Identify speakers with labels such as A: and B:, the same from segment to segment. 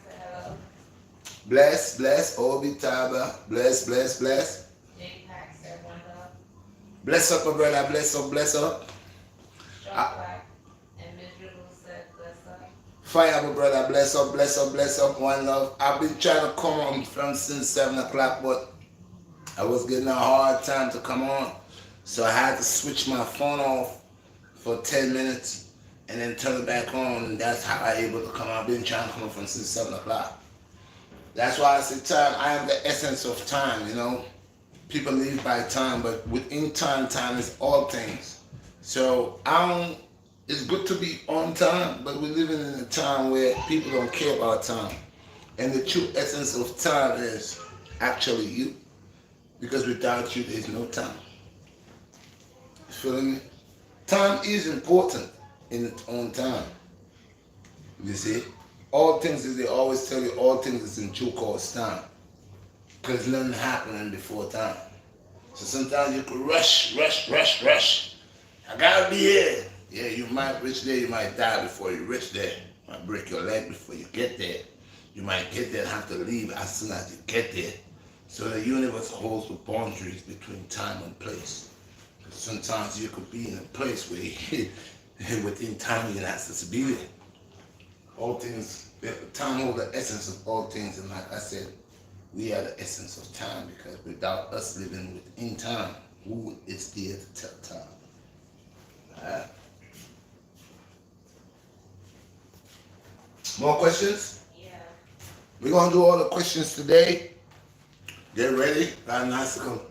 A: said hello.
B: Bless, Obi Taba, bless.
A: J Pack said one love.
B: Bless up, my brother, bless up.
A: Sharp Black and Miserable said bless up.
B: Fire, my brother, bless up, one love. I've been trying to come on from since 7 o'clock, but I was getting a hard time to come on. So I had to switch my phone off for 10 minutes and then turn it back on, and that's how I able to come on. I've been trying to come on from since 7 o'clock. That's why I say time, I am the essence of time, you know. People live by time, but within time, time is all things. So it's good to be on time, but we're living in a time where people don't care about time. And the true essence of time is actually you. Because without you, there's no time. You feeling me? Time is important in its own time. You see? All things, as they always tell you, all things is in due course time. Because nothing happening before time. So sometimes you could rush. I gotta be here. Yeah, you might reach there, you might die before you reach there. You might break your leg before you get there. You might get there and have to leave as soon as you get there. So the universe holds the boundaries between time and place. Sometimes you could be in a place where within time you're not supposed to be there. All things, time holds the essence of all things, and like I said, we are the essence of time, because without us living within time, who is there to tell time? Alright. More questions?
A: Yeah.
B: We're gonna do all the questions today. Get ready. Got a nice little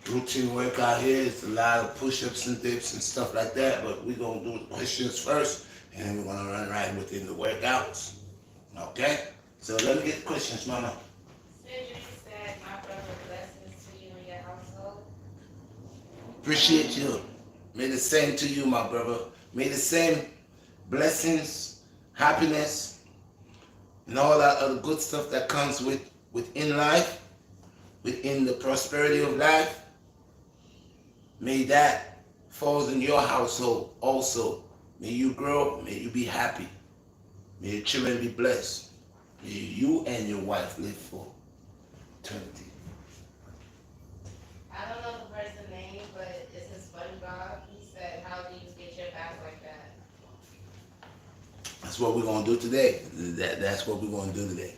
B: routine workout here. It's a lot of push-ups and dips and stuff like that, but we're gonna do the questions first, and then we're gonna run right within the workouts. Okay? So let me get the questions, mama.
A: Cedric said, my brother, blessings to you and your household.
B: Appreciate you. May the same to you, my brother. May the same blessings, happiness, and all that other good stuff that comes within life, within the prosperity of life. May that falls in your household also. May you grow, may you be happy. May your children be blessed. May you and your wife live for eternity.
A: I don't know the person's name, but it's his SpongeBob. He said, how do you get your back like that?
B: That's what we're gonna do today. That's what we're gonna do today.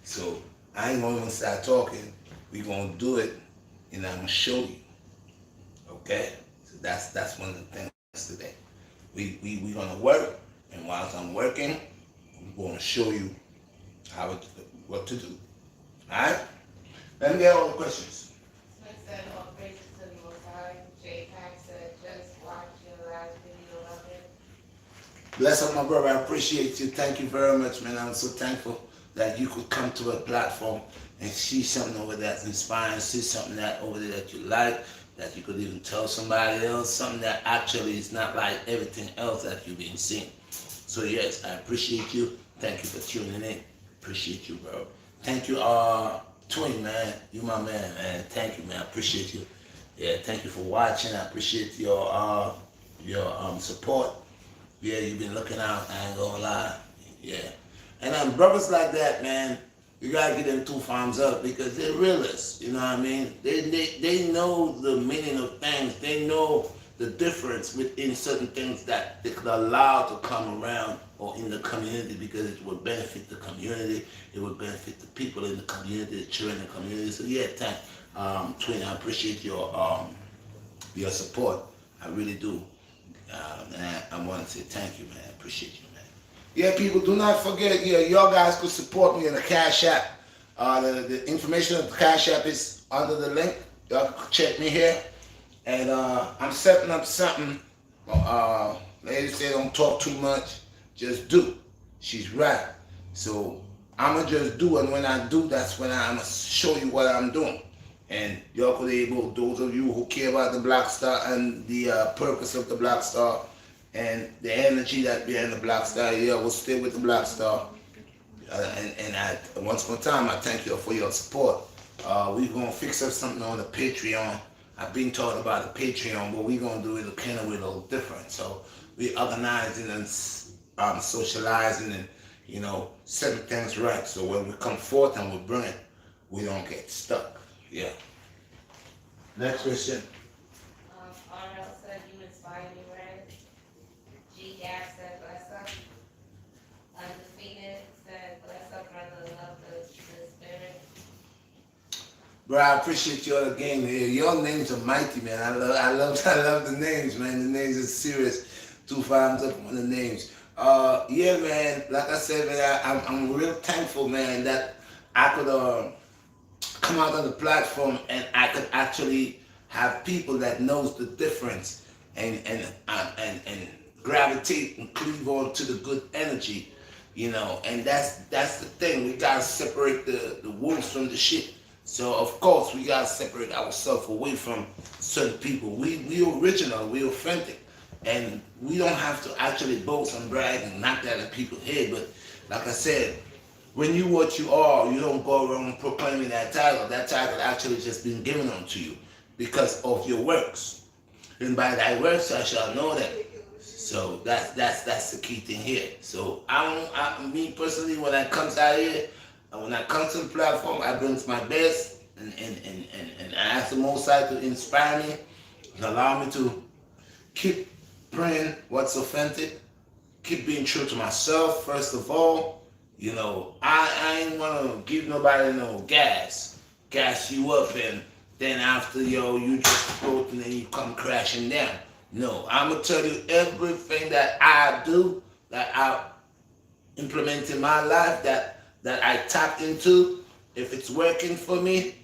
B: So I ain't gonna even start talking. We're gonna do it, and I'm gonna show you. Okay? So that's one of the things today. We're gonna work, and whilst I'm working, I'm gonna show you what to do. Alright? Let me get all the questions.
A: Smith said, all praises to the Most High. J Pack said, just watch your last video of it.
B: Bless up, my brother. I appreciate you. Thank you very much, man. I'm so thankful that you could come to a platform and see something over that's inspiring, see something that over there that you like, that you could even tell somebody else, something that actually is not like everything else that you've been seeing. So yes, I appreciate you. Thank you for tuning in. Appreciate you, bro. Thank you, Twin, man. You my man. Thank you, man. I appreciate you. Yeah, thank you for watching. I appreciate your support. Yeah, you've been looking out, I ain't gonna lie. Yeah. And brothers like that, man, you gotta give them 2 thumbs up, because they're realists, you know what I mean? They know the meaning of things. They know the difference within certain things that they could allow to come around or in the community, because it would benefit the community, it would benefit the people in the community, the children in the community. So yeah, Twin, I appreciate your support. I really do. And I want to say thank you, man. I appreciate you, man. Yeah, people, do not forget, y'all guys could support me in the Cash App. The information of the Cash App is under the link. Y'all can check me here. And I'm setting up something. Ladies say don't talk too much, just do. She's right. So I'm going to just do, and when I do, that's when I'm going to show you what I'm doing. And y'all could able, those of you who care about the BlackStar and the purpose of the BlackStar and the energy that behind the BlackStar, we'll stay with the BlackStar. Once upon a time, I thank you for your support. We're going to fix up something on the Patreon. I've been talking about the Patreon, but we're going to do it kind of a little different. So we're organizing and socializing and setting things right. So when we come forth and we bring it, we don't get stuck. Yeah. Next question.
A: RL said you inspire me, Red. G Gas said bless up. Undefeated said bless up, brother, love the spirit.
B: Bro, I appreciate y'all again here. Your names are mighty, man. I love the names, man. The names are serious. 2 5 up on the names. Yeah, man. Like I said, man, I'm real thankful, man, that I could come out on the platform and I could actually have people that knows the difference and gravitate and cleave on to the good energy, and that's the thing. We gotta separate the wolves from the sheep. So of course we gotta separate ourselves away from certain people. We original, we authentic, and we don't have to actually boast and brag and knock that at people's head. But like I said, when you what you are, you don't go around proclaiming that title. That title actually just been given unto you because of your works. And by thy works I shall know them. So that's the key thing here. So me personally, when I comes out here, and when I come to the platform, I bring my best and I ask the Most High to inspire me and allow me to keep praying what's authentic, keep being true to myself first of all. I ain't wanna give nobody no gas you up, and then after you just float and then you come crashing down. No, I'm gonna tell you everything that I do, that I implement in my life, that I tapped into. If it's working for me,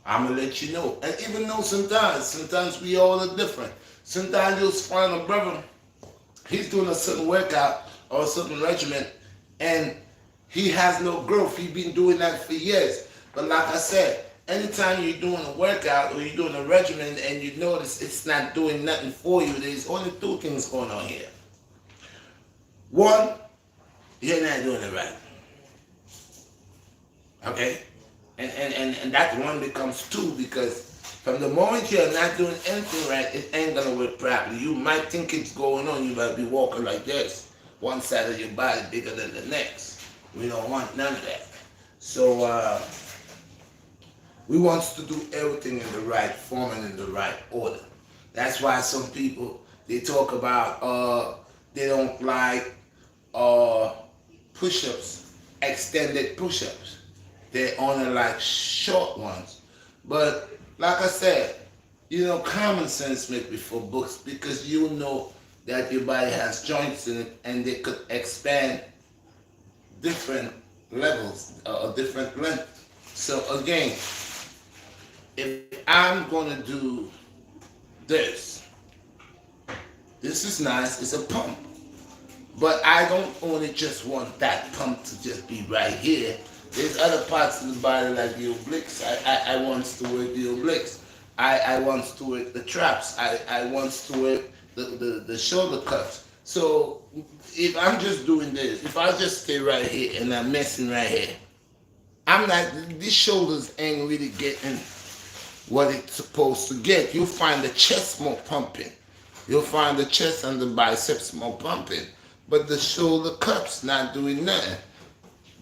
B: I'm gonna let you know. And even though sometimes we all are different. Sometimes you'll find a brother, he's doing a certain workout or a certain regimen, and he has no growth. He's been doing that for years. But like I said, anytime you're doing a workout or you're doing a regimen and you notice it's not doing nothing for you, there's only 2 things going on here. One, you're not doing it right. Okay? And that one becomes 2, because from the moment you're not doing anything right, it ain't gonna work properly. You might think it's going on, you might be walking like this, one side of your body bigger than the next. We don't want none of that. So we want to do everything in the right form and in the right order. That's why some people, they talk about they don't like push-ups, extended push-ups. They only like short ones. But like I said, common sense make before books, because you know that your body has joints in it and they could expand different levels or different length. So again, if I'm gonna do this is nice, it's a pump. But I don't only just want that pump to just be right here. There's other parts of the body like the obliques. I want to work the obliques. I want to work the traps. I want to work the shoulder cups. So if I'm just doing this, if I just stay right here and I'm messing right here, these shoulders ain't really getting what it's supposed to get. You'll find the chest more pumping. You'll find the chest and the biceps more pumping. But the shoulder cups not doing nothing.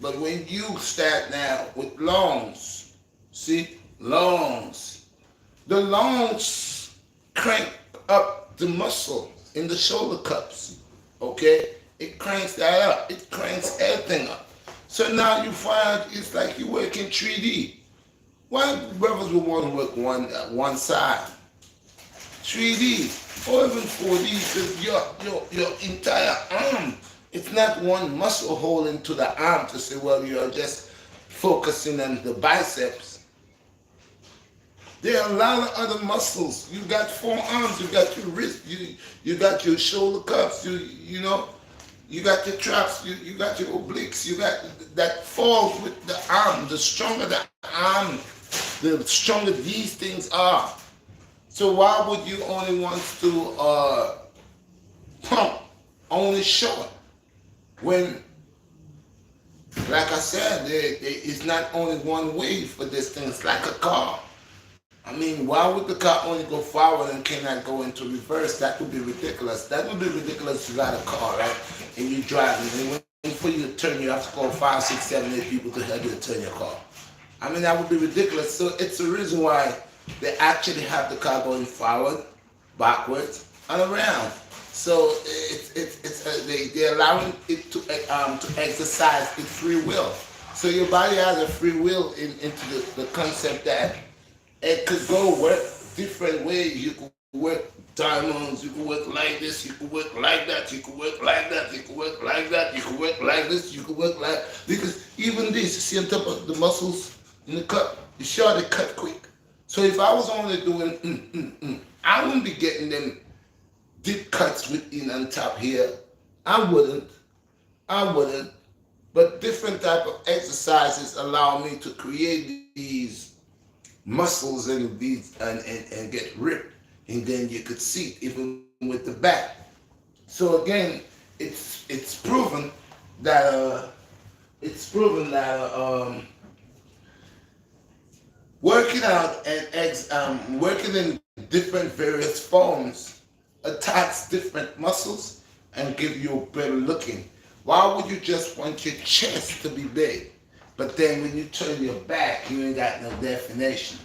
B: But when you start now with lungs, see, lungs, the lungs crank up the muscle in the shoulder cups, okay? It cranks that up. It cranks everything up. So now you find it's like you work in 3D. Why brothers would want to work one side? 3D or even 4D, because your entire arm, it's not one muscle holding to the arm to say, well, you're just focusing on the biceps. There are a lot of other muscles. You got 4 arms, you got your wrist, you got your shoulder cups, you got your traps, you got your obliques, you got that falls with the arm. The stronger the arm, the stronger these things are. So why would you only want to pump only short? When, like I said, it's not only one way for this thing. It's like a car. I mean, why would the car only go forward and cannot go into reverse? That would be ridiculous. That would be ridiculous if you got a car, right? And you driving. And when for you to turn, you have to call 5, 6, 7, 8 people to help you to turn your car. I mean, that would be ridiculous. So it's the reason why they actually have the car going forward, backwards, and around. So they're allowing it to exercise its free will. So your body has a free will into the concept that it could go work different ways. You could work diamonds, you could work like this, you could work like that, you could work like that, you could work like that, you could work like this, you could work like, because even this, you see on top of the muscles in the cut, you sure they cut quick. So if I was only doing I wouldn't be getting them deep cuts within on top here. I wouldn't. But different type of exercises allow me to create these muscles and these and get ripped, and then you could see even with the back. So again, it's proven that working out and working in different various forms attacks different muscles and give you a better looking. Why would you just want your chest to be big, but then when you turn your back, you ain't got no definition?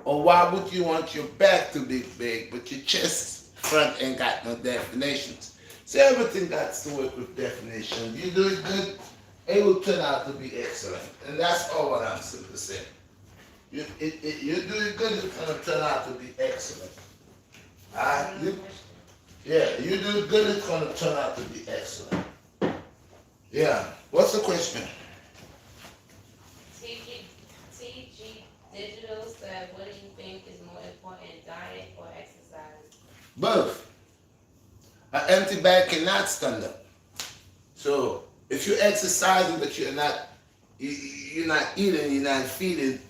B: Or why would you want your back to be big, but your chest front ain't got no definitions? So everything got to work with definition. You do it good, it will turn out to be excellent. And that's all what I'm simply saying. You do it good, it's going to turn out to be excellent. Yeah, you do it good, it's going to turn out to be excellent. Yeah. What's the question?
A: TG Digital said, what do you think is more important, diet or exercise?
B: Both. An empty bag cannot stand up. So if you're exercising but you're not eating, you're not feeding,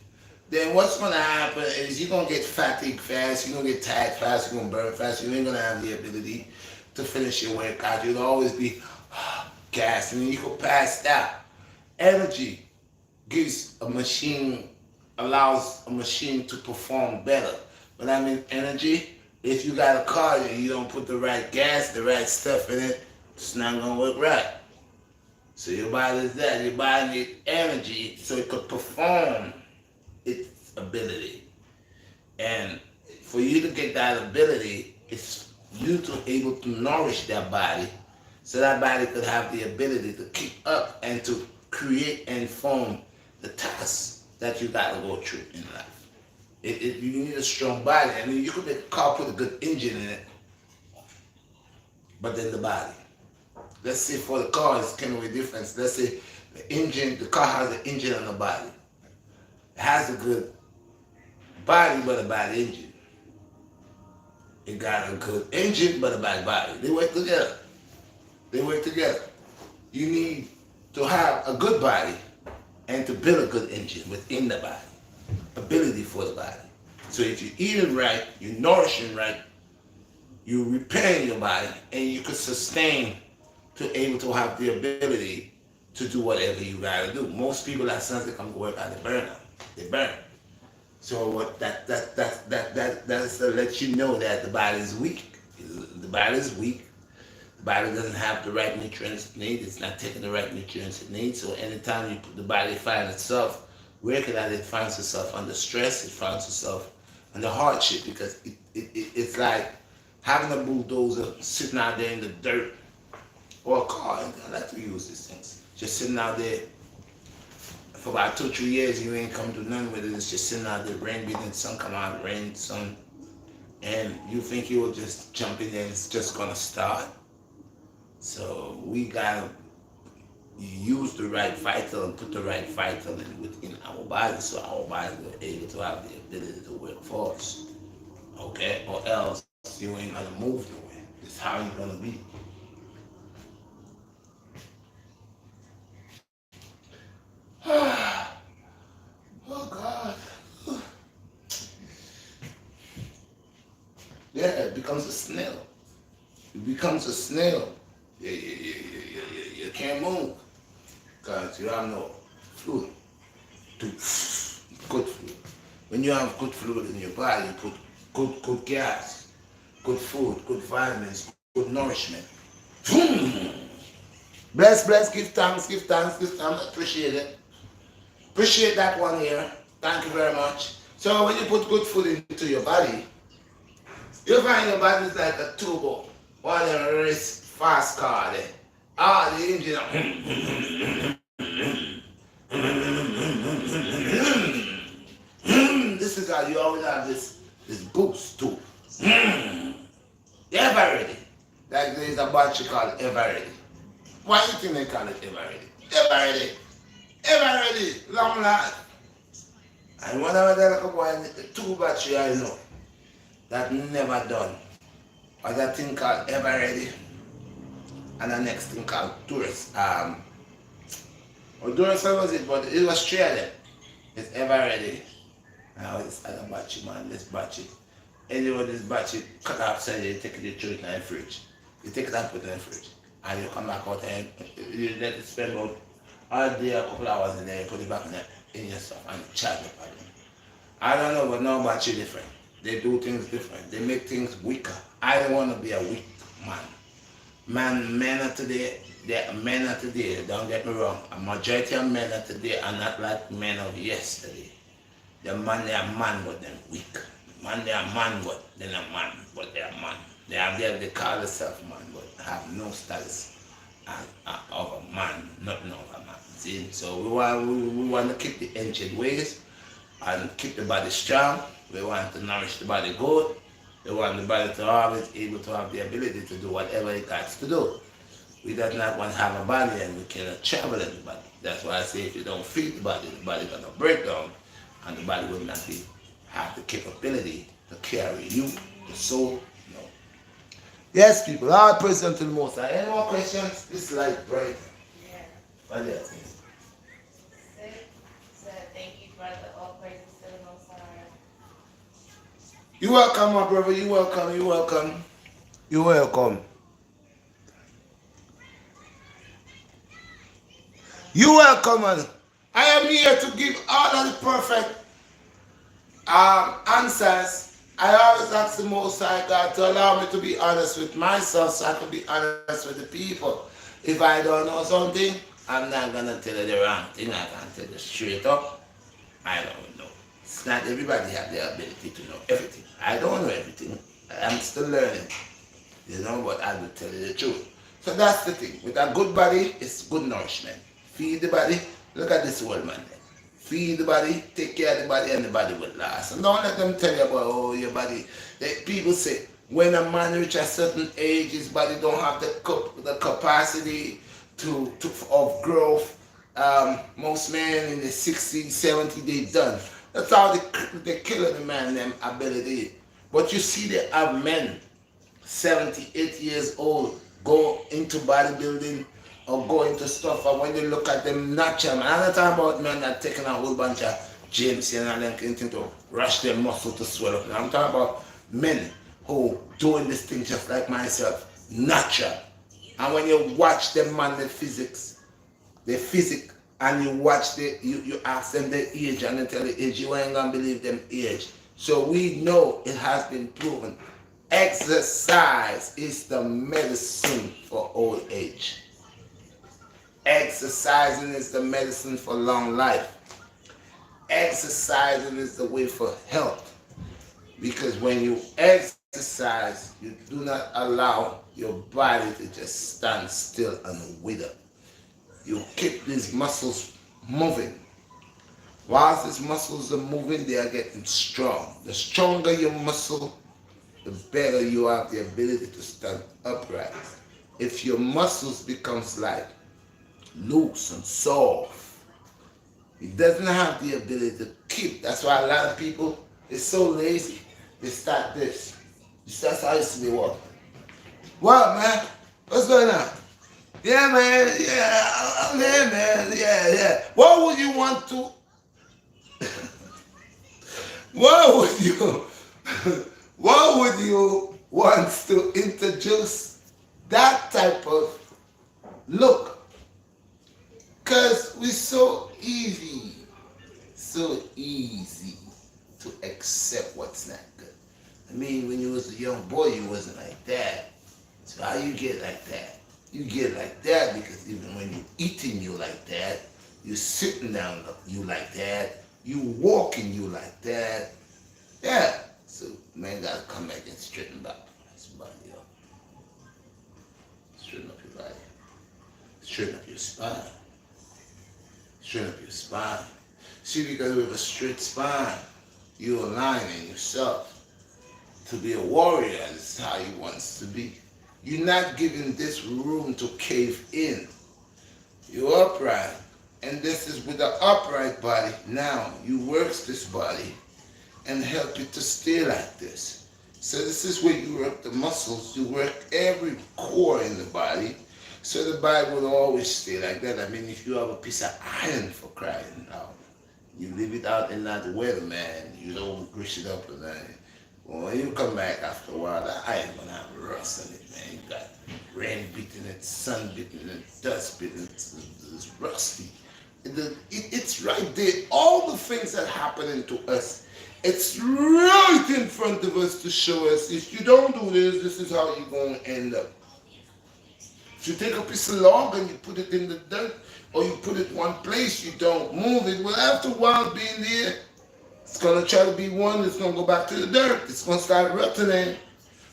B: then what's going to happen is you're going to get fatigued fast, you're going to get tired fast, you're going to burn fast, you ain't going to have the ability to finish your workout. You'll always be gassed, and then you go pass out. Energy allows a machine to perform better. But I mean energy, if you got a car and you don't put the right gas, the right stuff in it, it's not going to work right. So your body is that. Your body needs energy so it could perform its ability. And for you to get that ability, it's you to able to nourish that body so that body could have the ability to keep up and to create and form the tasks that you got to go through in life. You need a strong body. I mean, you could make a car put a good engine in it, but then the body. Let's say for the car, it's kind of a difference. Let's say the car has an engine on the body. It has a good body, but a bad engine. It got a good engine, but a bad body. They work together. You need to have a good body and to build a good engine within the body. Ability for the body. So if you're eating right, you're nourishing right, you're repairing your body, and you can sustain to able to have the ability to do whatever you gotta do. Most people, as soon as they come to work out, they burn out. They burn. So what that's to let you know that the body is weak. The body is weak. The body doesn't have the right nutrients it needs. It's not taking the right nutrients it needs. So anytime you put the body finds itself working at it, finds itself under stress, it finds itself under hardship, because it's like having a bulldozer sitting out there in the dirt, or a car. I like to use these things. Just sitting out there for about 2-3 years, you ain't come to none with it. It's just sitting out there, rain beating, sun come out, rain, sun, and you think you will just jump in there and it's just gonna start. So we gotta use the right vital and put the right vital within our body, so our body will be able to have the ability to work for us. Okay? Or else you ain't gonna move nowhere. It's how you're gonna be. Oh God. Yeah, it becomes a snail. It becomes a snail. You can't move because you have no fluid. Good fluid. When you have good fluid in your body, you put good gas, good food, good vitamins, good nourishment. Bless, bless, give thanks, give thanks, give thanks. Appreciate it. Appreciate that one here. Thank you very much. So when you put good food into your body, you find your body is like a turbo. One of them race fast car there. Ah, the engine. This is how you always have this boost too. Ever ready. Like there is a battery called Ever Ready. Why do you think they call it Ever Ready? Ever Ready. Ever Ready. Long life. And one of the little boy, two battery I know that never done. Was a thing called Ever Ready and the next thing called Tourist. Tourist was it, but it was three of them. It's Ever Ready. Now this other battery man, this battery. Anyway, this battery cut off so you take it through it in the fridge. You take it and put it in the fridge. And you come back out and you let it spend about all day, a couple hours in there, you put it back in your stuff and charge it again. I don't know, but no battery different. They do things different. They make things weaker. I don't want to be a weak man. Men of today, don't get me wrong. A majority of men of today are not like men of yesterday. They are man, but they're weak. Man, they are man, but they're not man, but they are man. They call themselves man, but have no status of a man, nothing of a man. See? So we want to keep the ancient ways and keep the body strong. We want to nourish the body good. We want the body to always able to have the ability to do whatever it has to do. We do not want to have a body and we cannot travel in the body. That's why I say if you don't feed the body going to break down and the body will not have the capability to carry you, the soul. No. Yes, people, all praise unto the Most High. Any more questions? This light bright.
A: Yeah.
B: What else?
A: Thank you, brother. All praises to the Most High.
B: You welcome, my brother. You welcome. You welcome. You welcome. You welcome, man. I am here to give all of the perfect answers. I always ask the Most High God to allow me to be honest with myself so I can be honest with the people. If I don't know something, I'm not going to tell you the wrong thing. I can tell you straight up. I don't know. It's not everybody have the ability to know everything. I don't know everything. I'm still learning. You know, but I will tell you the truth. So that's the thing. With a good body, it's good nourishment. Feed the body. Look at this old man there. Feed the body, take care of the body, and the body will last. And don't let them tell you about, oh, your body. People say, when a man reaches a certain age, his body don't have the capacity of growth. Most men in the 60s, 70s, they done. That's how they kill the man, them ability. But you see, they have men, 78 years old, go into bodybuilding, or go into stuff, and when you look at them natural, man, I'm not talking about men that taking a whole bunch of gyms and then anything to rush their muscle to swell up. I'm talking about men who doing this thing just like myself, natural. And when you watch them man, the physics, and you watch you ask them their age and they tell the age, you ain't gonna believe them age. So we know it has been proven. Exercise is the medicine for old age. Exercising is the medicine for long life. Exercising is the way for health. Because when you exercise, you do not allow your body to just stand still and wither. You keep these muscles moving. Whilst these muscles are moving, they are getting strong. The stronger your muscle, the better you have the ability to stand upright. If your muscles becomes like loose and soft, it doesn't have the ability to keep. That's why a lot of people is so lazy. They start this. That's how I used to be walking. What, man? What's going on? Yeah, man. Yeah, I'm there, man. Yeah. What would you want to? What would you want to introduce that type of look? Because we're so easy to accept what's not good. I mean, when you was a young boy, you wasn't like that. So how you get like that? You get like that because even when you're eating, you like that. You sitting down, you like that. You walking, you like that. Yeah. So man gotta come back and straighten back his body up. Straighten up your body. Straighten up your spine. Straighten up your spine. See, because with a straight spine, you align in yourself to be a warrior. This is how you want to be. You're not giving this room to cave in. You're upright. And this is with the upright body. Now, you work this body and help it to stay like this. So this is where you work the muscles. You work every core in the body. So the body will always stay like that. I mean, if you have a piece of iron, for crying out, you leave it out in that weather, man. You don't grease it up and then when you come back after a while, the iron gonna have rust on it, man. You got rain beating it, sun beating it, dust beating it, it's rusty. It's right there. All the things that happening to us, it's right in front of us to show us if you don't do this, this is how you're gonna end up. If you take a piece of log and you put it in the dirt, or you put it one place, you don't move it, well, after a while being there, it's going to try to be one, it's going to go back to the dirt. It's going to start rotting.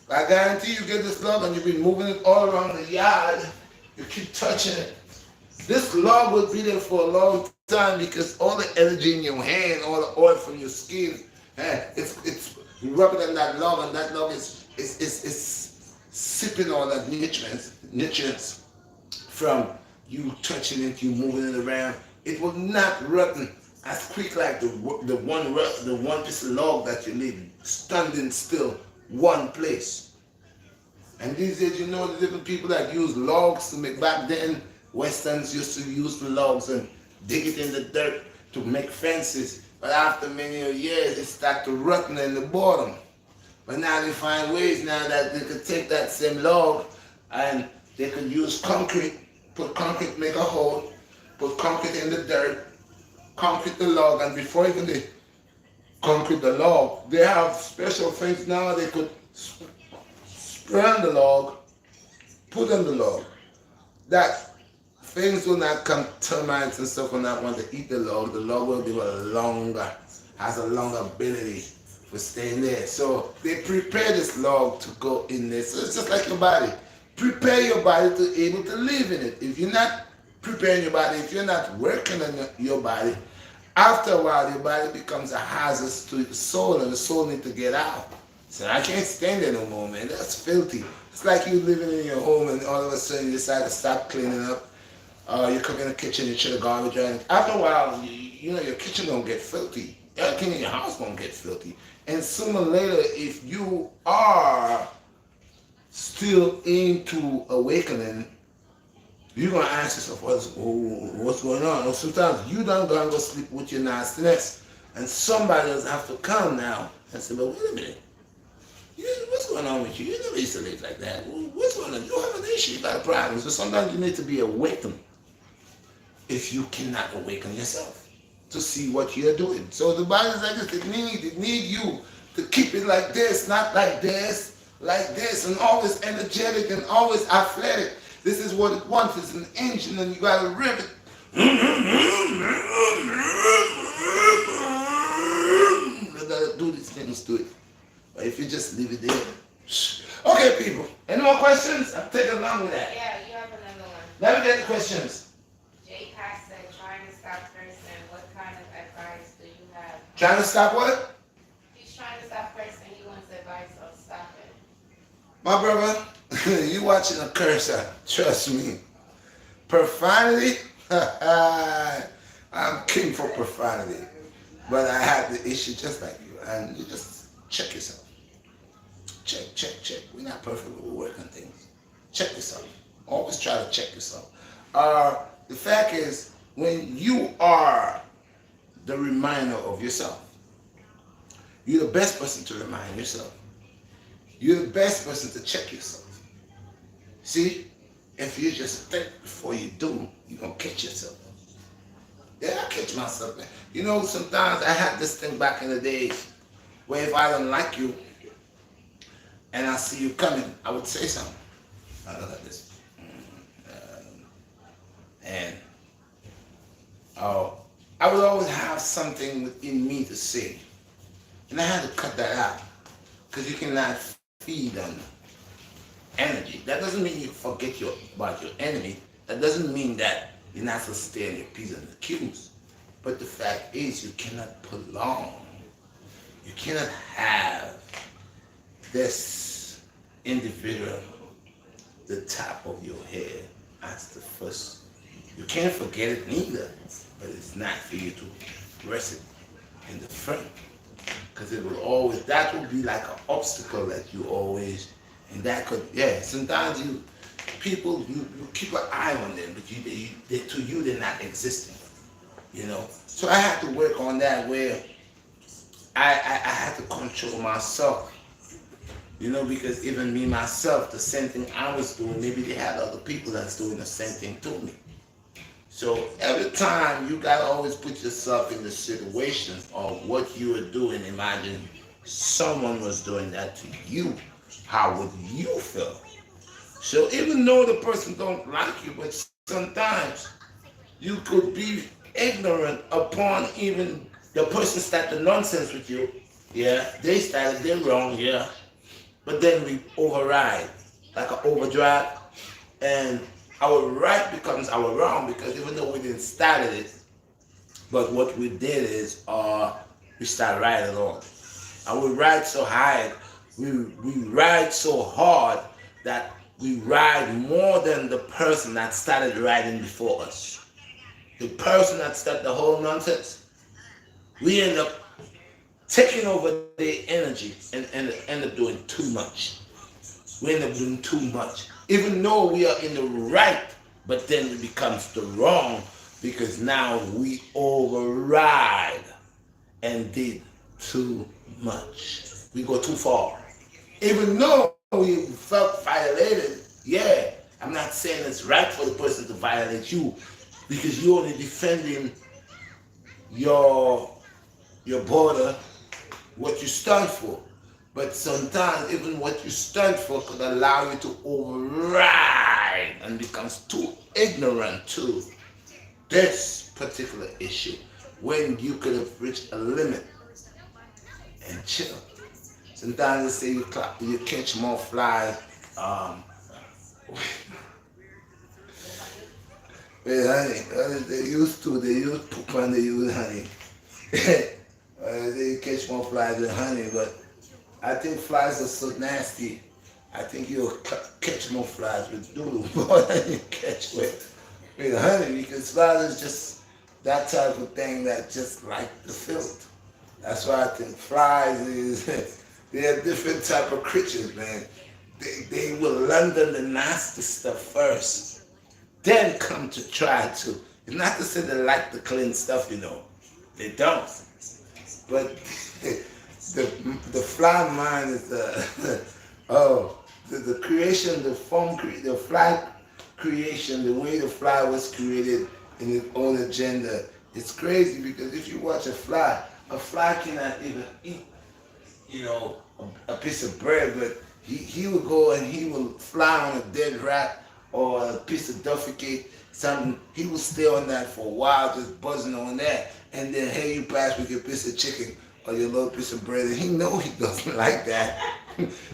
B: I guarantee you get this log and you've been moving it all around the yard. You keep touching it. This log will be there for a long time because all the energy in your hand, all the oil from your skin, it's you rub it on that log, and that log is sipping all that nutrients from you touching it, you moving it around. It will not rotten as quick like the one piece of log that you leave standing still one place. And these days, you know, the different people that use logs to make, back then Westerns used to use the logs and dig it in the dirt to make fences. But after many years, it started to rotten in the bottom. But now they find ways now that they could take that same log and they could use concrete, put concrete, make a hole, put concrete in the dirt, concrete the log, and before even they concrete the log, they have special things now they could spray on the log, put on the log. That things will not come, termites and stuff will not want to eat the log. The log will give has a longer ability for staying there. So they prepare this log to go in there. So it's just like your body. Prepare your body to be able to live in it. If you're not preparing your body, if you're not working on your body, after a while your body becomes a hazard to the soul, and the soul needs to get out. So I can't stand there no more, man. That's filthy. It's like you living in your home and all of a sudden you decide to stop cleaning up. You cook in the kitchen, you throw the garbage out. After a while, you know your kitchen gonna get filthy. Everything in your house gonna get filthy. And sooner or later, if you are still into awakening, you're gonna ask yourself, what's going on? Or sometimes you don't go sleep with your nastiness, and somebody else have to come now and say, well, wait a minute. What's going on with you? You never used to live like that. What's going on? You have an issue, you got a problem. So sometimes you need to be awakened if you cannot awaken yourself to see what you're doing. So the body's like this, it need you to keep it like this, not like this, and always energetic and always athletic. This is what it wants. It's an engine and you gotta rev it. You gotta do these things to it. But if you just leave it there. Okay, people. Any more questions? I'm taking along with that.
A: Yeah, you have another one.
B: Let me get the questions.
A: J. Pat said, trying to stop cursing. What kind of advice do you have?
B: Trying to stop what?
A: He's trying to stop cursing. He wants advice on stopping.
B: My brother, you watching a cursor. Trust me. Profanity? I'm king for profanity. But I have the issue just like you. And you just check yourself. Check. We're not perfect, but we work on things. Check yourself. Always try to check yourself. The fact is, when you are the reminder of yourself, you're the best person to remind yourself. You're the best person to check yourself. See, if you just think before you do, you're going to catch yourself. Yeah, I catch myself. You know, sometimes I had this thing back in the days where if I don't like you and I see you coming, I would say something. I look at this. And uh, I would always have something within me to say. And I had to cut that out. Because you cannot feed on energy. That doesn't mean you forget about your enemy. That doesn't mean that you're not supposed to stay on your P's and the Q's. But the fact is, you cannot prolong. You cannot have this individual the top of your head as the first. You can't forget it neither, but it's not for you to rest it in the front. Because it will always, that will be like an obstacle that you always, and that could, yeah, sometimes people, you keep an eye on them, but to you, they're not existing, you know. So I had to work on that where I had to control myself, you know, because even me myself, the same thing I was doing, maybe they had other people that's doing the same thing to me. So every time you gotta always put yourself in the situation of what you were doing. Imagine someone was doing that to you. How would you feel? So even though the person don't like you, but sometimes you could be ignorant upon even the person started nonsense with you. Yeah, they started, they're wrong, yeah. But then we override, like an overdrive, and our right becomes our wrong because even though we didn't start it, but what we did is we start riding on. And we ride so high, we ride so hard that we ride more than the person that started riding before us. The person that started the whole nonsense, we end up taking over their energy and end up doing too much. We end up doing too much. Even though we are in the right, but then it becomes the wrong because now we override and did too much. We go too far. Even though we felt violated, yeah, I'm not saying it's right for the person to violate you because you're only defending your border, what you stand for. But sometimes even what you stand for could allow you to override and becomes too ignorant to this particular issue when you could have reached a limit and chill. Sometimes they say you catch more flies with honey. They used poop and they use honey. They catch more flies with honey, but I think flies are so nasty. I think you'll catch more flies with doodle more than you catch with honey because flies is just that type of thing that just like the filth. That's why I think flies is they're different type of creatures, man. They will London the nasty stuff first, then come to try to. It's not to say they like the clean stuff, you know. They don't. But the fly mind is the creation, the fly creation, the way the fly was created in its own agenda. It's crazy because if you watch a fly cannot even eat, you know, a piece of bread, but he will go and he will fly on a dead rat or a piece of duffy cake, something. He will stay on that for a while, just buzzing on that, and then here you pass with your piece of chicken or your little piece of bread, and he knows he doesn't like that.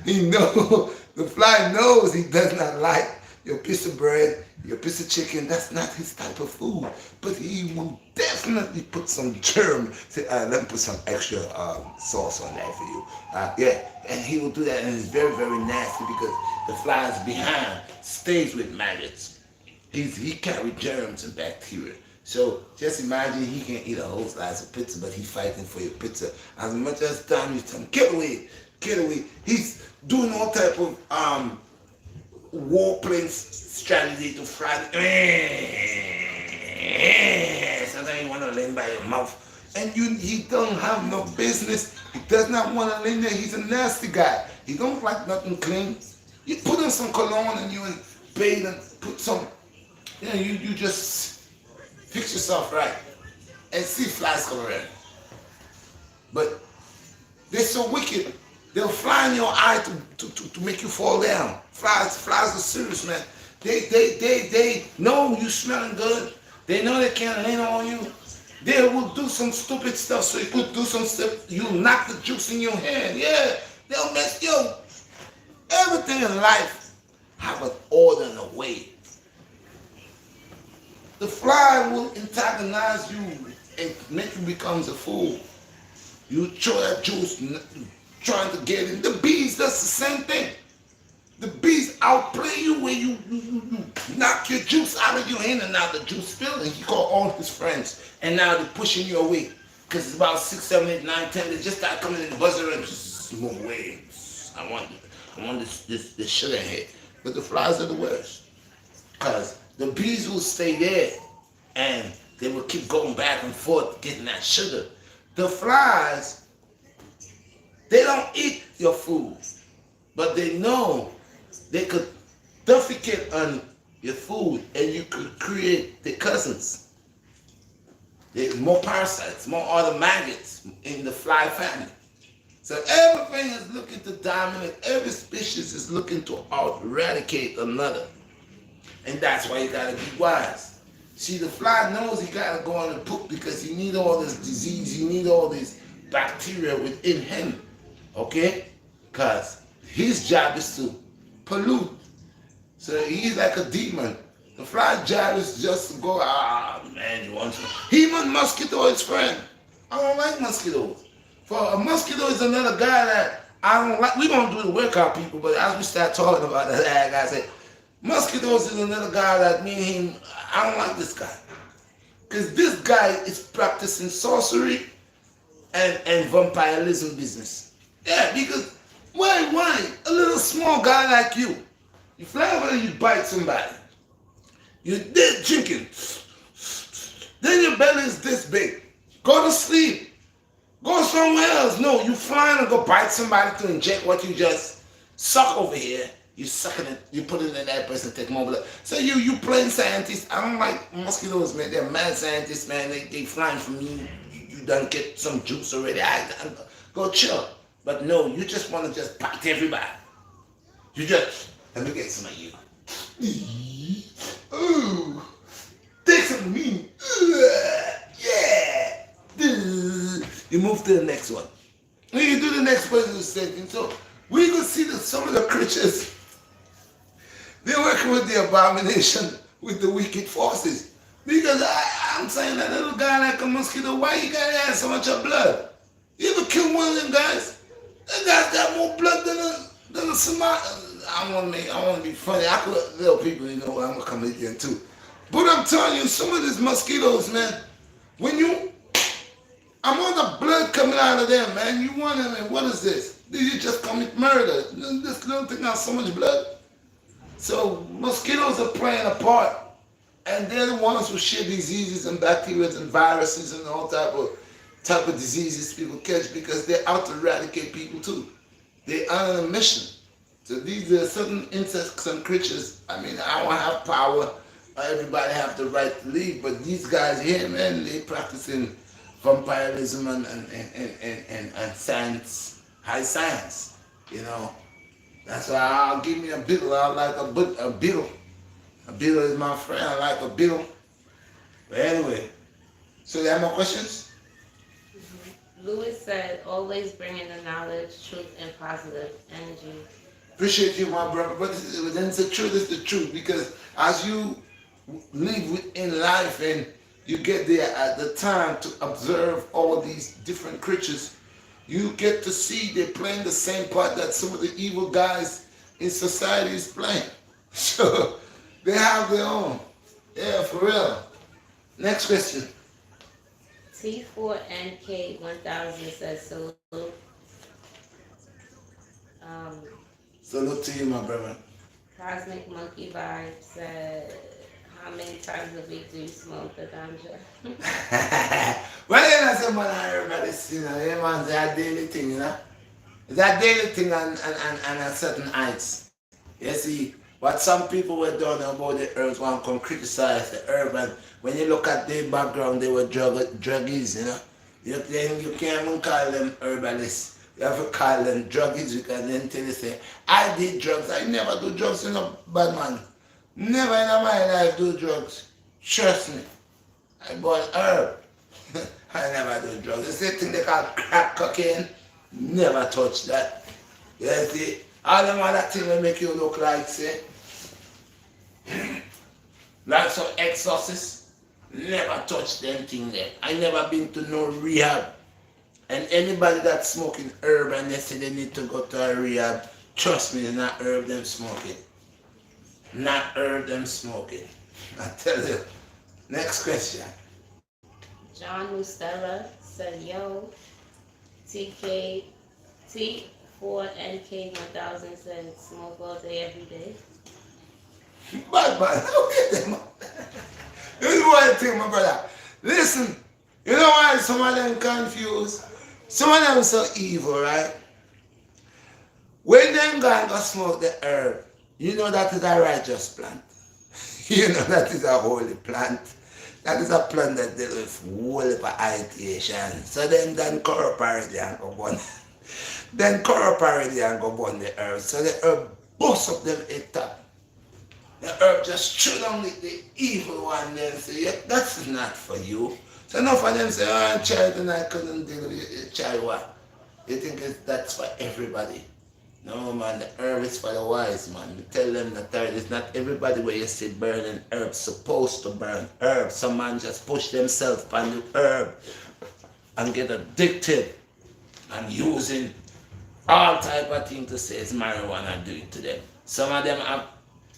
B: He knows, the fly knows he does not like your piece of bread, your piece of chicken. That's not his type of food. But he will definitely put some germ. Say, let me put some extra sauce on that for you. Yeah, and he will do that, and it's very, very nasty because the flies behind stays with maggots. He carries germs and bacteria. So just imagine he can eat a whole slice of pizza, but he's fighting for your pizza. As much as time you tell him, get away. He's doing all type of war playing strategy to fry. Sometimes you want to lay by your mouth, and he don't have no business. He does not want to lay there. He's a nasty guy. He don't like nothing clean. You put on some cologne and you bathe and put some. You just fix yourself right and see flies come around. But they're so wicked. They'll fly in your eye to make you fall down. Flies are serious, man. They know you smelling good. They know they can't lean on you. They will do some stupid stuff so you could do some stuff. You knock the juice in your hand. Yeah, they'll mess you. Everything in life have an order and a way. The fly will antagonize you and make you become a fool. You throw that juice trying to get in. The bees does the same thing. The bees outplay you when you knock your juice out of your hand and now the juice spilling. He called all his friends and now they're pushing you away. Because it's about 6, 7, 8, 9, 10. They just start coming in the buzzer and just move away. I want this sugar hit. But the flies are the worst. Because the bees will stay there and they will keep going back and forth getting that sugar. The flies, they don't eat your food, but they know they could defecate on your food and you could create the cousins. There's more parasites, more other maggots in the fly family. So everything is looking to dominate, every species is looking to eradicate another. And that's why you gotta be wise. See, the fly knows he gotta go on and poop because he need all this disease, he need all this bacteria within him. Okay? Because his job is to pollute. So he's like a demon. The fly job is just to go, man, you want to. Even mosquito is friend. I don't like mosquitoes. For a mosquito is another guy that I don't like. We're gonna do the workout, people, but as we start talking about that, guy said, mosquitoes is another guy that me and him, I don't like this guy. Because this guy is practicing sorcery and vampirism business. Yeah, because why? A little small guy like you fly over and you bite somebody. You're dead drinking. Then your belly is this big. Go to sleep. Go somewhere else. No, you flying and go bite somebody to inject what you just suck over here. You sucking it, you put it in that person, take more blood. So you plain scientist. I don't like mosquitoes, man. They're mad scientists, man. They flying from you. You done get some juice already. Go chill. But no, you just want to just bite everybody. You just, let me get some of you. Ooh, take some of me. Yeah. You move to the next one. When you do the next person, the same thing. So we could see that some of the creatures, they're working with the abomination, with the wicked forces. Because I'm saying that little guy like a mosquito, why you gotta have so much of blood? You ever kill one of them guys? That guy's got more blood than a Somali. I want to be funny. I could little people, you know, I'm a comedian too. But I'm telling you, some of these mosquitoes, man, I'm on the blood coming out of them, man. You wondering, what is this? Did you just commit murder? This little thing has so much blood. So mosquitoes are playing a part, and they're the ones who share diseases and bacteria and viruses and all type of diseases people catch because they're out to eradicate people too. They're on a mission. So these are certain insects and creatures. I mean, I don't have power. Everybody have the right to leave, but these guys here, man, they practicing vampirism and science, high science. You know, that's why I'll give me a beetle. I like a beetle. A beetle is my friend. I like a beetle. But anyway, so you have more questions?
A: Louis said, always bringing the knowledge, truth, and positive energy.
B: Appreciate you, my brother. But then the truth is the truth, because as you live within life and you get there at the time to observe all these different creatures, you get to see they're playing the same part that some of the evil guys in society is playing. So they have their own. Yeah, for real. Next question.
A: T4NK1000 says salute.
B: Salute to you, my brother.
A: Cosmic Monkey Vibe said, how many times a week do you smoke the ganja?
B: Well, you know, some man, everybody's, you know, man's a daily thing, you know. It's a daily thing on a certain heights. You see, what some people were doing about the herbs, want to come criticize the herb, and when you look at their background, they were druggies, you know. You can't even call them herbalists. You have to call them druggies because then tell you say, I did drugs. I never do drugs, you know, bad man. Never in my life do drugs. Trust me. I bought herb. I never do drugs. The same thing they call crack cocaine. Never touch that. You see, all them other things will make you look like, say, like some exorcists. Never touch them thing there. I never been to no rehab. And anybody that's smoking herb and they say they need to go to a rehab, trust me, it's not herb them smoking. Not herb them smoking. I tell you. Next question.
A: John Mustella said, yo, TK, T4NK1000 said, smoke all day, every day.
B: Bad man, look at them. This is one thing, my brother. Listen, you know why some of them confused? Some of them so evil, right? When them go smoke the herb, you know that is a righteous plant. You know that is a holy plant. That is a plant that deals with whole heap of ideation. So then corrupt already and go burn. Then corrupt already and go burn the herb. So the herb bust up them head top. The herb just chew down the evil one then say, yeah, that's not for you. So enough of them say, oh, child, and I couldn't deal with it. Child, what? You think that's for everybody? No, man, the herb is for the wise, man. We tell them that it's not everybody where you see burning herbs supposed to burn herbs. Some man just push themselves on the herb and get addicted and using all type of things to say it's marijuana do it to them. Some of them have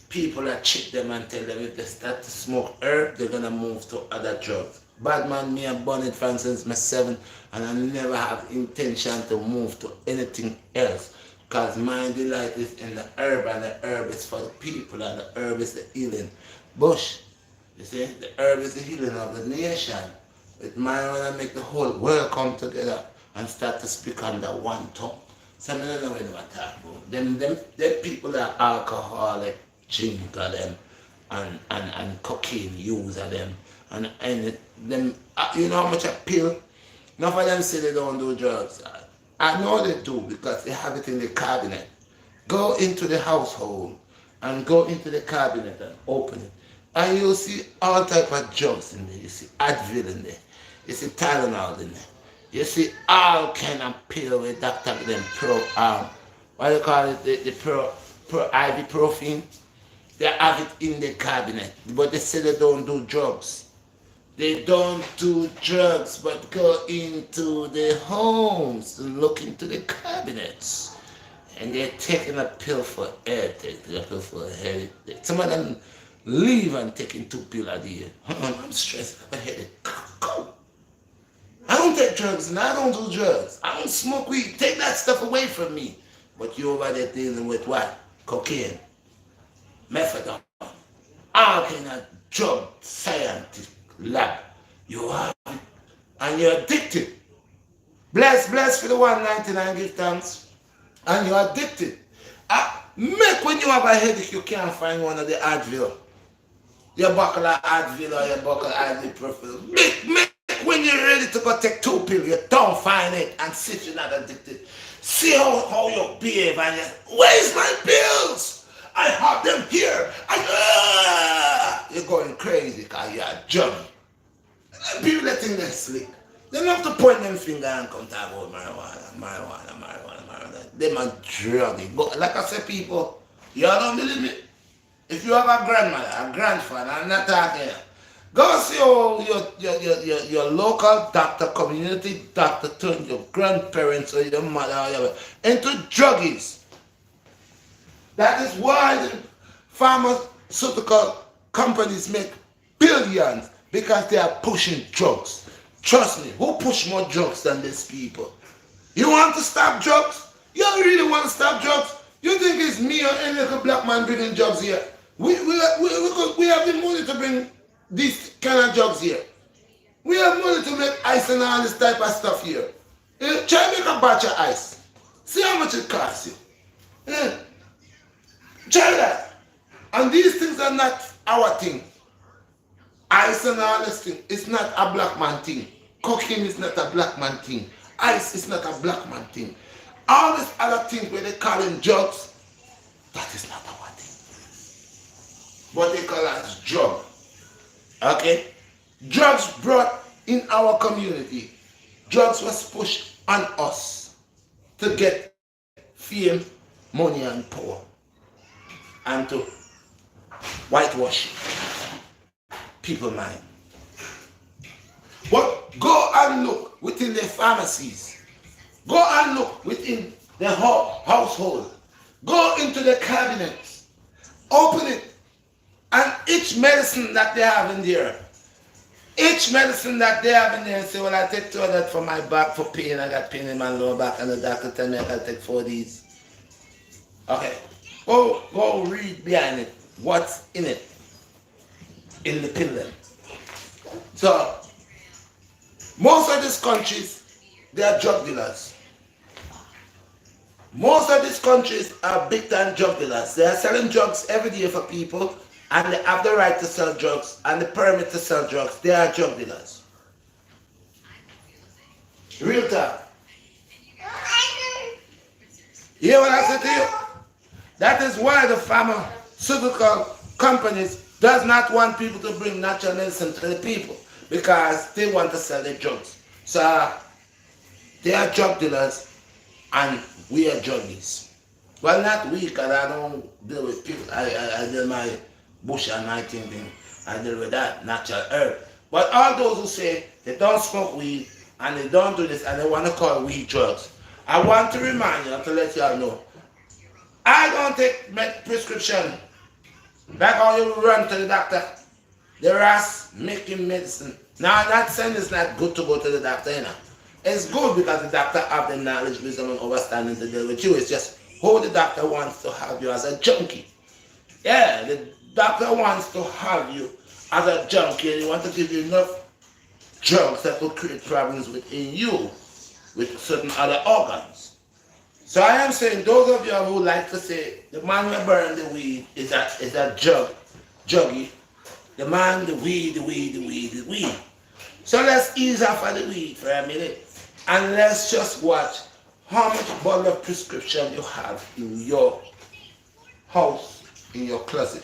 B: people that trick them and tell them if they start to smoke herb, they're gonna move to other drugs. Bad man, me and Bonnet fan since my 7 and I never have intention to move to anything else. Because my delight is in the herb and the herb is for the people and the herb is the healing. Bush, you see, the herb is the healing of the nation. With marijuana make the whole world come together and start to speak under one tongue. Some of them know what I'm talking about. Them people that are alcoholic, drink of them and cocaine use of them. And them, you know how much a pill? None of them say they don't do drugs. I know they do because they have it in the cabinet. Go into the household and go into the cabinet and open it. And you'll see all type of drugs in there. You see Advil in there. You see Tylenol in there. You see all kind of pill with doctor them what do you call it? The pro ibuprofen. They have it in the cabinet. But they say they don't do drugs. They don't do drugs, but go into the homes and look into the cabinets. And they're taking a pill for headache, taking a pill for headache. Some of them leave and taking 2 pills a day. I'm stressed, I have a headache. Go. I don't take drugs and I don't do drugs. I don't smoke weed. Take that stuff away from me. But you over there dealing with what? Cocaine, methadone, all kind of drug scientist lab. You have it and you're addicted. Bless for the 199, give thanks. And you're addicted. Make when you have a headache, you can't find one of the Advil. Your buckle of Advil or your buckle of ibuprofen. Make when you're ready to go take 2 pills, you don't find it and sit you're not addicted. See how you behave and where's my pills? I have them here. You're going crazy because you're a junkie. People that think they're slick. They don't have to point them finger and come talk about marijuana. They might drug it. But like I said, people, y'all don't believe me. If you have a grandmother, a grandfather, I'm not talking. Go see your local doctor, community doctor, turn your grandparents or your mother or your into druggies. That is why the pharmaceutical companies make billions because they are pushing drugs. Trust me, who push more drugs than these people? You want to stop drugs? You really want to stop drugs? You think it's me or any little black man bringing drugs here? We have the money to bring these kind of drugs here. We have money to make ice and all this type of stuff here. Try make a batch of ice. See how much it costs you. Try that. And these things are not our thing. Ice and all this thing, it's not a black man thing. Cocaine is not a black man thing. Ice is not a black man thing. All these other things where they call them drugs, that is not our thing. what they call as drug. Okay? Drugs brought in our community. Drugs was pushed on us to get fame, money, and power, and to whitewash people mind. But go and look within the pharmacies. Go and look within the household. Go into the cabinets. Open it. And each medicine that they have in there, say, well, I take 2 of that for my back for pain. I got pain in my lower back, and the doctor tell me I gotta take 4 of these. Okay. Go read behind it. What's in it? In the pill then. So, most of these countries, they are drug dealers. Most of these countries are big time drug dealers. They are selling drugs every day for people, and they have the right to sell drugs and the permit to sell drugs. They are drug dealers. Real talk. You hear what I said to you? That is why the pharmaceutical companies does not want people to bring natural medicine to the people, because they want to sell their drugs. So they are drug dealers and we are druggies. Well, not we, because I don't deal with people. I deal my bush and my thing. I deal with that natural herb. But all those who say they don't smoke weed and they don't do this and they want to call weed drugs, I want to remind you, to let y'all know, I don't take prescription. Like how you run to the doctor. The rats making medicine. Now, I'm not saying it's not good to go to the doctor, you know. It's good because the doctor have the knowledge, wisdom, and understanding to deal with you. It's just how the doctor wants to have you as a junkie. Yeah, the doctor wants to have you as a junkie, and he wants to give you enough drugs that will create problems within you with certain other organs. So I am saying, those of you who like to say the man who burn the weed is a juggy. The man, the weed. So let's ease off of the weed for a minute, and let's just watch how much bottle of prescription you have in your house, in your closet.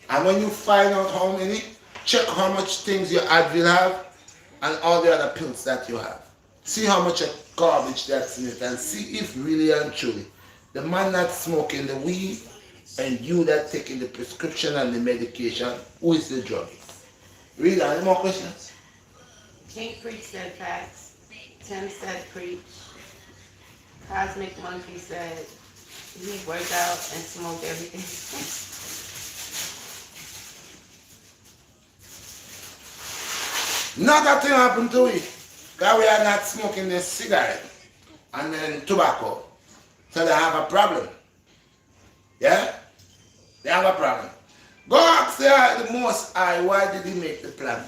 B: And when you find out how many, check how much things your Advil have and all the other pills that you have. See how much garbage that's in it, and see if really and truly the man that's smoking the weed and you that taking the prescription and the medication, who is the drug? Read any more questions?
A: King Preach said facts. Tim said preach. Cosmic Monkey said he worked out and smoked everything.
B: Not a thing happened to it. Because we are not smoking the cigarette and then tobacco. So they have a problem. Yeah? They have a problem. Go ask the Most High, why did he make the plant?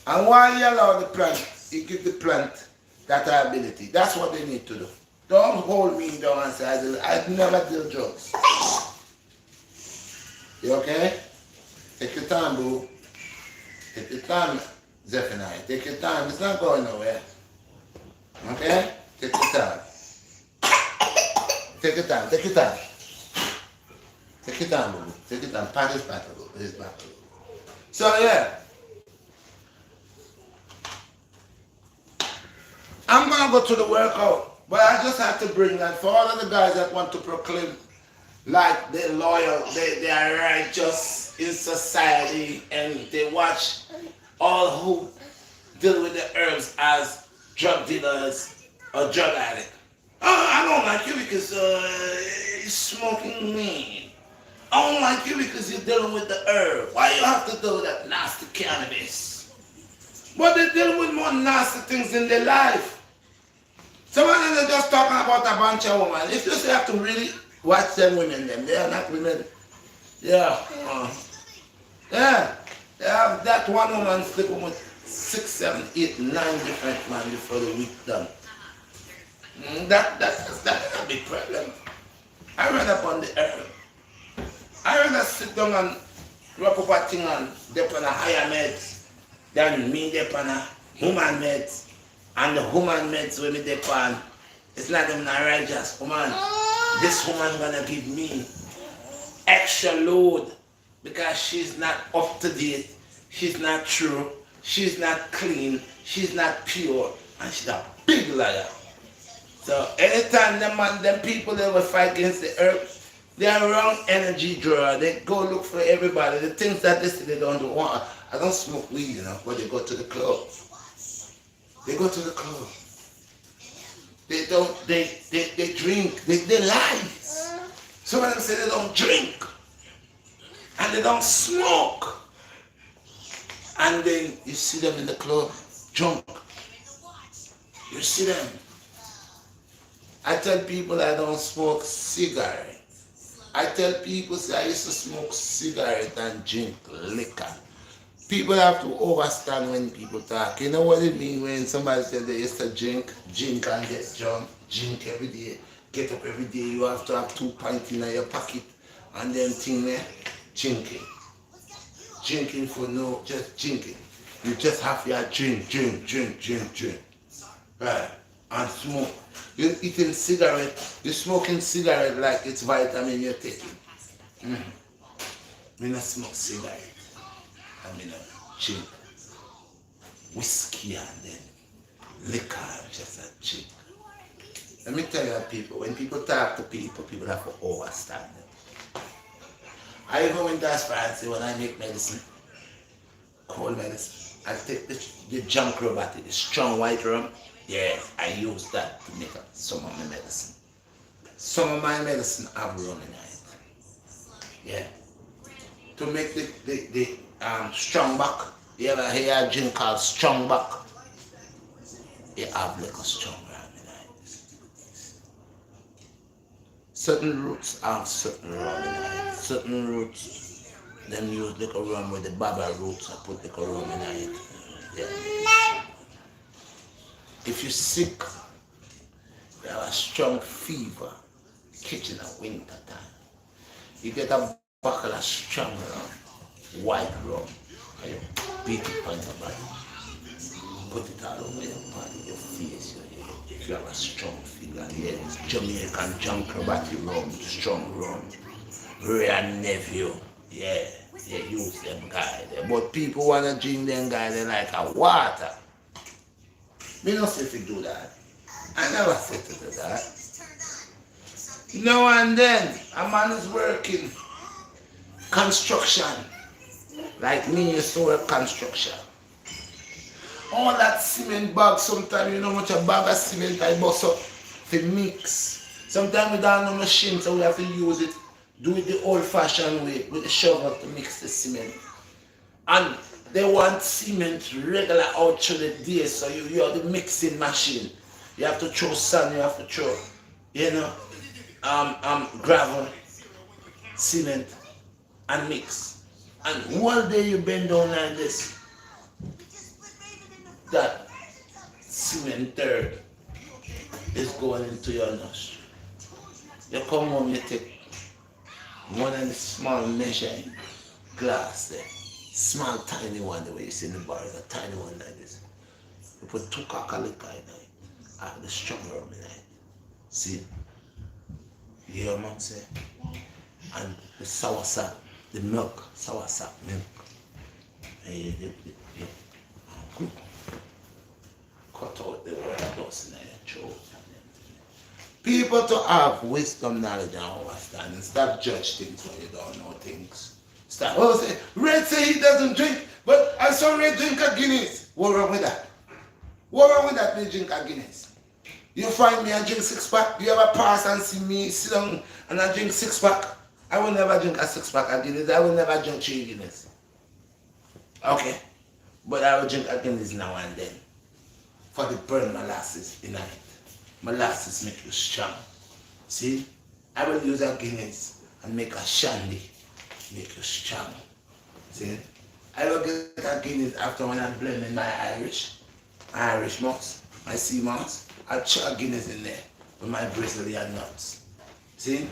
B: And why he allowed the plant, he give the plant that ability. That's what they need to do. Don't hold me down and say, I never deal drugs. You okay? Take your time, boo. Take your time, Zephaniah. Take your time. It's not going nowhere. Okay? Take your time. Take your time. Take your time. Take your time, boo. Take your time. Pat his back a little. His back a little. So, yeah. I'm going to go to the workout, but I just have to bring that for all of the guys that want to proclaim like they're loyal, they are righteous in society, and they watch all who deal with the herbs as drug dealers or drug addicts. Oh, I don't like you because you're smoking weed. I don't like you because you're dealing with the herb. Why you have to deal with that nasty cannabis? But they're dealing with more nasty things in their life. Some of them are just talking about a bunch of women. If you say you have to really watch them women, they are not women. Yeah. Yeah. They have that one woman sleeping with 6, 7, 8, 9 different men before the week done. That's a big problem. I read up on the herb. I rather sit down and rub up a thing and dip on a higher meds than me dip on a human meds. And the woman meds when me dip on, it's not even a righteous woman. This woman gonna give me extra load because she's not up to date, she's not true, she's not clean, she's not pure, and she's a big liar. So anytime them people that will fight against the earth, they are wrong energy drawer. They go look for everybody. The things that they say they don't do. I don't smoke weed, but they go to the club. They go to the club. They don't, they drink, they lie. Some of them say they don't drink. And they don't smoke. And then you see them in the club, drunk. You see them. I tell people I don't smoke cigarette. I tell people say I used to smoke cigarette and drink liquor. People have to understand when people talk. You know what it means when somebody says they used to drink and get drunk, drink every day, get up every day, you have to have 2 pints in your pocket and then thing there, drinking. Drinking for no, just drinking. You just have your drink. Right? And smoke. You're eating cigarette, you're smoking cigarette like it's vitamin you're taking. Me not smoke cigarette. I mean, drink whiskey and then liquor, just a drink. Let me tell you people, when people talk to people, people have to understand them. I even went as far as say when I make medicine, cold medicine, I take the junk robot, the strong white rum. Yeah, I use that to make up some of my medicine. Some of my medicine have rum in it. Yeah. To make the strong back. You ever hear a drink called strong back? You have like a strong rum in it. Certain roots have certain rum in it. Certain roots, them use like a rum with the baba roots. I put like a rum in it. Yeah. If you're sick, you have a strong fever, kitchen at winter time, you get a buckle of strong rum, white rum, and you beat it on your body. Put it all over your body, your face, your head. If you have a strong fever, yes, Jamaican junk body rum, strong rum, rare nephew, yeah, they use them guys. But people want to drink them guys, they like a water. Me not say to do that. I never said to do that. Now and then, a man is working construction. Like me used to work construction. All that cement bag, sometimes you know much a bag of cement I bust up to mix. Sometimes we don't have no machine, so we have to use it, do it the old fashioned way with the shovel to mix the cement. And they want cement regular out through the day, so you have the mixing machine. You have to throw sand, you have to throw, gravel, cement, and mix. And one day you bend down like this, that cement third is going into your nostril. You come home, you take one of the small measuring glass there. Small, tiny one, the way you see in the bar, is a tiny one like this. You put 2 kakalika in it, and the strong rum in it. See? You hear what I'm saying? And the sour sap, the milk, sour sap milk. And you cut out the word dust in your throat. People to have wisdom, knowledge, and understanding. Stop judge things when you don't know things. Stop. Oh, say, Red say he doesn't drink, but I saw Red drink a Guinness. What wrong with that? What wrong with that, me drink a Guinness? You find me and drink 6-pack, you ever pass and see me sit down and I drink 6-pack? I will never drink a 6-pack of Guinness. I will never drink 3 Guinness. Okay. But I will drink a Guinness now and then. For the burn molasses in it. Molasses make you strong. See? I will use a Guinness and make a shandy. Make you strong. See? I will get a Guinness after when I'm blending my Irish moss, my sea moss. I'll throw a Guinness in there with my Brazilian nuts. See?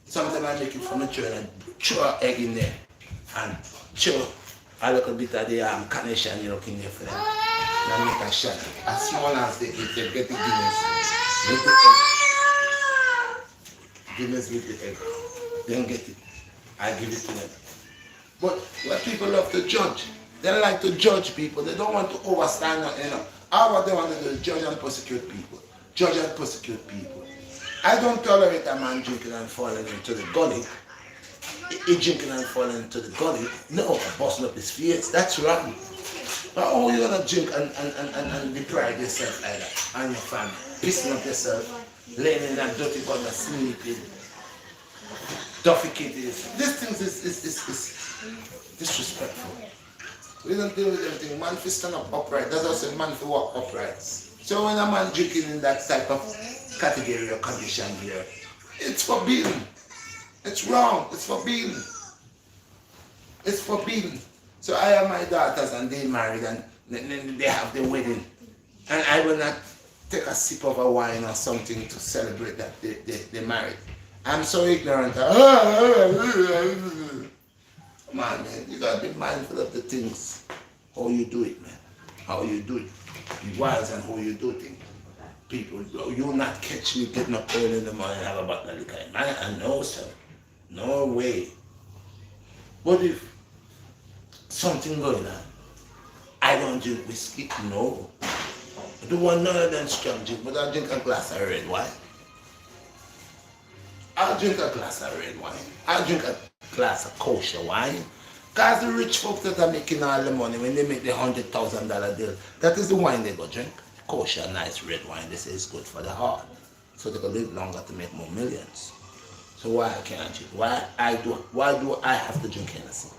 B: Sometimes I make it from the tray and throw an egg in there and throw a little bit of the carnation in there for them. And I make a shot. As small as they get the Guinness with the egg. Guinness with the egg. Then get it. I give it to them. But when people love to judge, they like to judge people. They don't want to overstand, you know. All what they want to do is judge and persecute people. Judge and persecute people. I don't tolerate a man drinking and falling into the gully. He drinking and falling into the gully. No, busting up his face. That's wrong. But how you gonna drink and deprive yourself like that and your family? Pissing up yourself, laying in that dirty gutter, sleeping, defecating. This thing is disrespectful. We don't deal with everything. Man fi stand up upright. That's what I say, man fi walk upright. So when a man drinking in that type of category or condition here, it's forbidden. It's wrong. It's forbidden. It's forbidden. So I have my daughters and they married and then they have their wedding. And I will not take a sip of a wine or something to celebrate that they married. I'm so ignorant. Man, you gotta be mindful of the things, how you do it, man. How you do it. Be wise and how you do things. People, you'll not catch me getting up early in the morning and have a bottle of liquor. Man, I know, sir. No way. But if something going on, I don't drink whiskey, no. I don't want none of them strong drink, but I'll drink a glass of red wine. I'll drink a glass of red wine. I'll drink a glass of kosher wine. Because the rich folks that are making all the money, when they make the $100,000 deal, that is the wine they go drink. Kosher, nice red wine, they say it's good for the heart. So they can live longer to make more millions. So why I can't drink? Why do I have to drink Hennessy?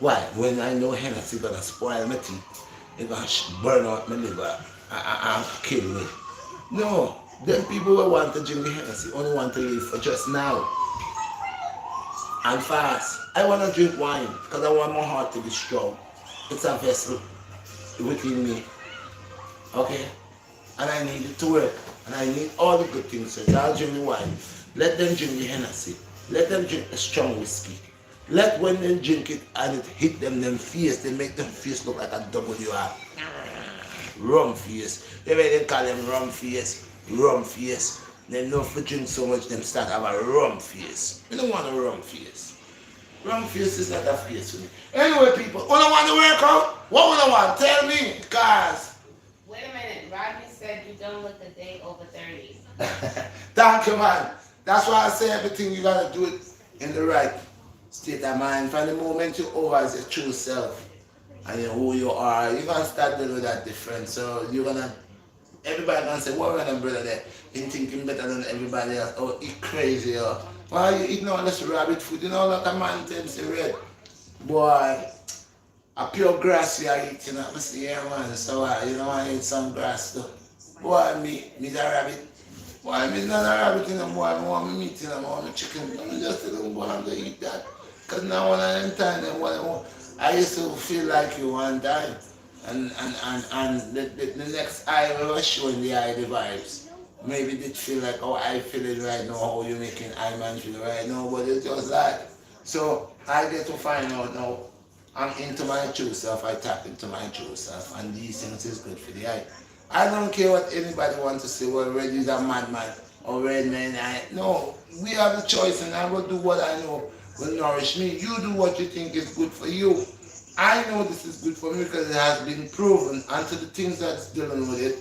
B: Why? When I know Hennessy gonna spoil my teeth, it's gonna burn out my liver and kill me. No, them people who want to drink the Hennessy only want to live for just now. And fast. I want to drink wine because I want my heart to be strong. It's a vessel within me. Okay? And I need it to work. And I need all the good things. So I'll drink the wine. Let them drink the Hennessy. Let them drink a strong whiskey. Let when they drink it and it hit them face, they make them face look like a WR. Rum face. They call them rum face. Rum face. They know if they drink so much, them start have a rum face. We don't want a rum face. Rum face is not a face for me. Anyway, people, when I want to work out, what would I want? Tell me, guys.
A: Wait a minute. Rodney said you don't look a day over 30.
B: Thank you, man. That's why I say everything you gotta do it in the right state of mind. From the moment you over as your true self and you know who you are, you're gonna start dealing with that difference. So you're gonna, everybody gonna say, what are brother there? He thinking better than everybody else. Oh, he crazy. Oh. Why you eating all this rabbit food? You know, like a man tells you red. Boy, a pure grass you are eating. I say, yeah, man. So you know, I eat some grass too. Boy, me a rabbit. Boy, me not a rabbit in the boy. I want me meat in them. I want me chicken. I'm just a little boy. I'm going to eat that. Because now when I'm time, I used to feel like you one time. And the next eye I was showing the eye the vibes. Maybe it feel like how I feel it right now, how you making I man feel right now, but it's just like. So I get to find out now, I'm into my true self, I tap into my true self, and these things is good for the eye. I don't care what anybody wants to say, well, Red is a madman, or Red man, no, we have the choice, and I will do what I know will nourish me. You do what you think is good for you. I know this is good for me because it has been proven, and to the things that's dealing with it,